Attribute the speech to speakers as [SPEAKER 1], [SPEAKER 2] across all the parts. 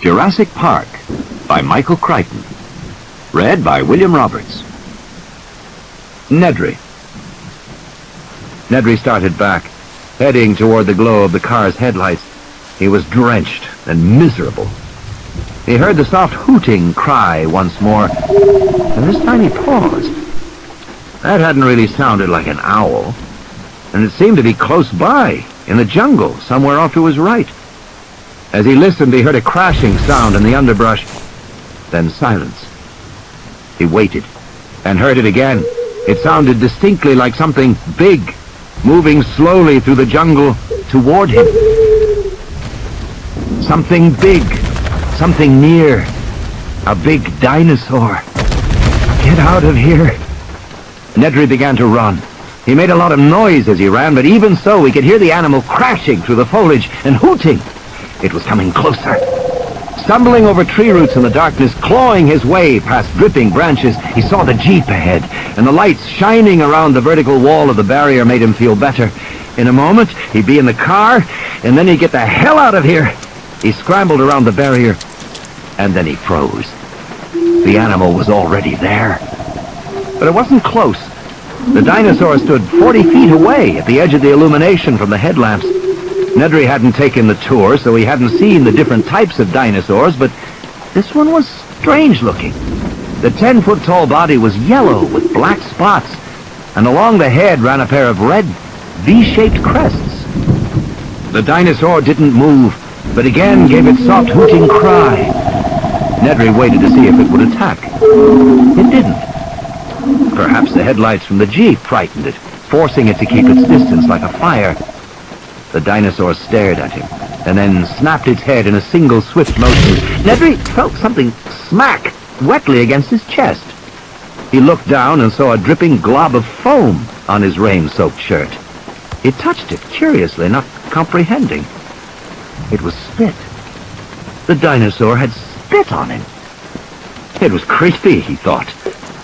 [SPEAKER 1] Jurassic Park by Michael Crichton. Read by William Roberts. Nedry. Nedry started back, heading toward the glow of the car's headlights. He was drenched and miserable. He heard the soft hooting cry once more, and this time he paused. That hadn't really sounded like an owl, and it seemed to be close by, in the jungle, somewhere off to his right. As he listened, he heard a crashing sound in the underbrush, then silence. He waited, and heard it again. It sounded distinctly like something big, moving slowly through the jungle toward him. Something big, something near. A big dinosaur. Get out of here. Nedry began to run. He made a lot of noise as he ran, but even so, he could hear the animal crashing through the foliage and hooting. It was coming closer. Stumbling over tree roots in the darkness, clawing his way past dripping branches, he saw the jeep ahead, and the lights shining around the vertical wall of the barrier made him feel better. In a moment, he'd be in the car, and then he'd get the hell out of here. He scrambled around the barrier, and then he froze. The animal was already there. But it wasn't close. The dinosaur stood 40 feet away at the edge of the illumination from the headlamps. Nedry hadn't taken the tour, so he hadn't seen the different types of dinosaurs, but this one was strange-looking. The 10-foot-tall body was yellow with black spots, and along the head ran a pair of red, V-shaped crests. The dinosaur didn't move, but again gave its soft hooting cry. Nedry waited to see if it would attack. It didn't. Perhaps the headlights from the jeep frightened it, forcing it to keep its distance like a fire. The dinosaur stared at him, and then snapped its head in a single swift motion. Nedry felt something smack wetly against his chest. He looked down and saw a dripping glob of foam on his rain-soaked shirt. He touched it curiously, not comprehending. It was spit. The dinosaur had spit on him. It was creepy, he thought.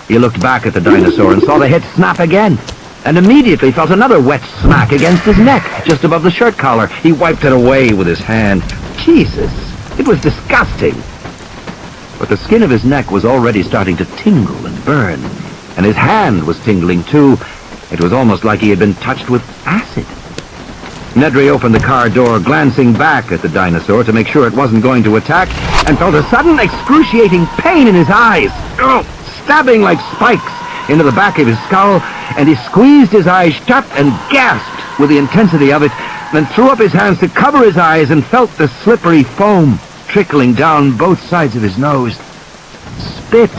[SPEAKER 1] He looked back at the dinosaur and saw the head snap again, and immediately felt another wet smack against his neck, just above the shirt collar. He wiped it away with his hand. Jesus, it was disgusting. But the skin of his neck was already starting to tingle and burn, and his hand was tingling too. It was almost like he had been touched with acid. Nedry opened the car door, glancing back at the dinosaur to make sure it wasn't going to attack, and felt a sudden excruciating pain in his eyes. Ugh, stabbing like spikes into the back of his skull, and he squeezed his eyes shut and gasped with the intensity of it, then threw up his hands to cover his eyes and felt the slippery foam trickling down both sides of his nose. Spit.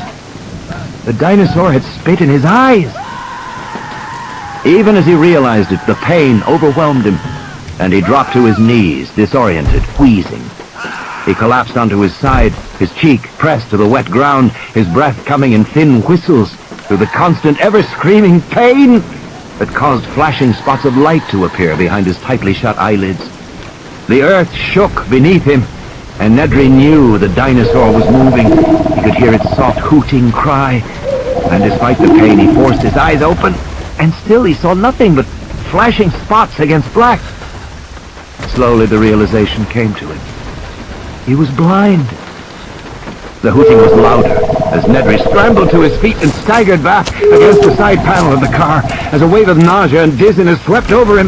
[SPEAKER 1] The dinosaur had spit in his eyes. Even as he realized it, the pain overwhelmed him, and he dropped to his knees, disoriented, wheezing. He collapsed onto his side, his cheek pressed to the wet ground, his breath coming in thin whistles through the constant, ever-screaming pain that caused flashing spots of light to appear behind his tightly shut eyelids. The earth shook beneath him, and Nedry knew the dinosaur was moving. He could hear its soft hooting cry, and despite the pain, he forced his eyes open, and still he saw nothing but flashing spots against black. Slowly the realization came to him. He was blind. The hooting was louder as Nedry scrambled to his feet and staggered back against the side panel of the car as a wave of nausea and dizziness swept over him.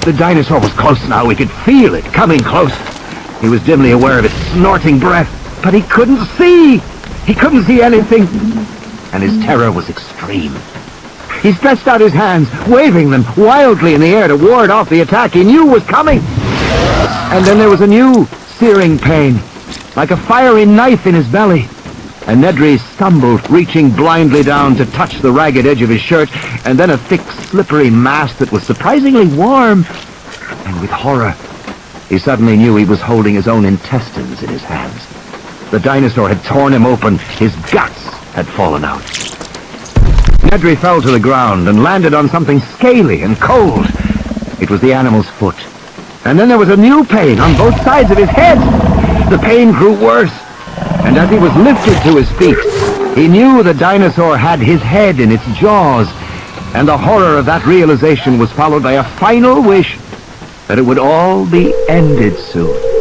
[SPEAKER 1] The dinosaur was close now. He could feel it coming close. He was dimly aware of its snorting breath, but he couldn't see. He couldn't see anything, and his terror was extreme. He stretched out his hands, waving them wildly in the air to ward off the attack he knew was coming. And then there was a new searing pain, like a fiery knife in his belly. And Nedry stumbled, reaching blindly down to touch the ragged edge of his shirt, and then a thick, slippery mass that was surprisingly warm. And with horror, he suddenly knew he was holding his own intestines in his hands. The dinosaur had torn him open. His guts had fallen out. Nedry fell to the ground and landed on something scaly and cold. It was the animal's foot. And then there was a new pain on both sides of his head. The pain grew worse, and as he was lifted to his feet, he knew the dinosaur had his head in its jaws, and the horror of that realization was followed by a final wish that it would all be ended soon.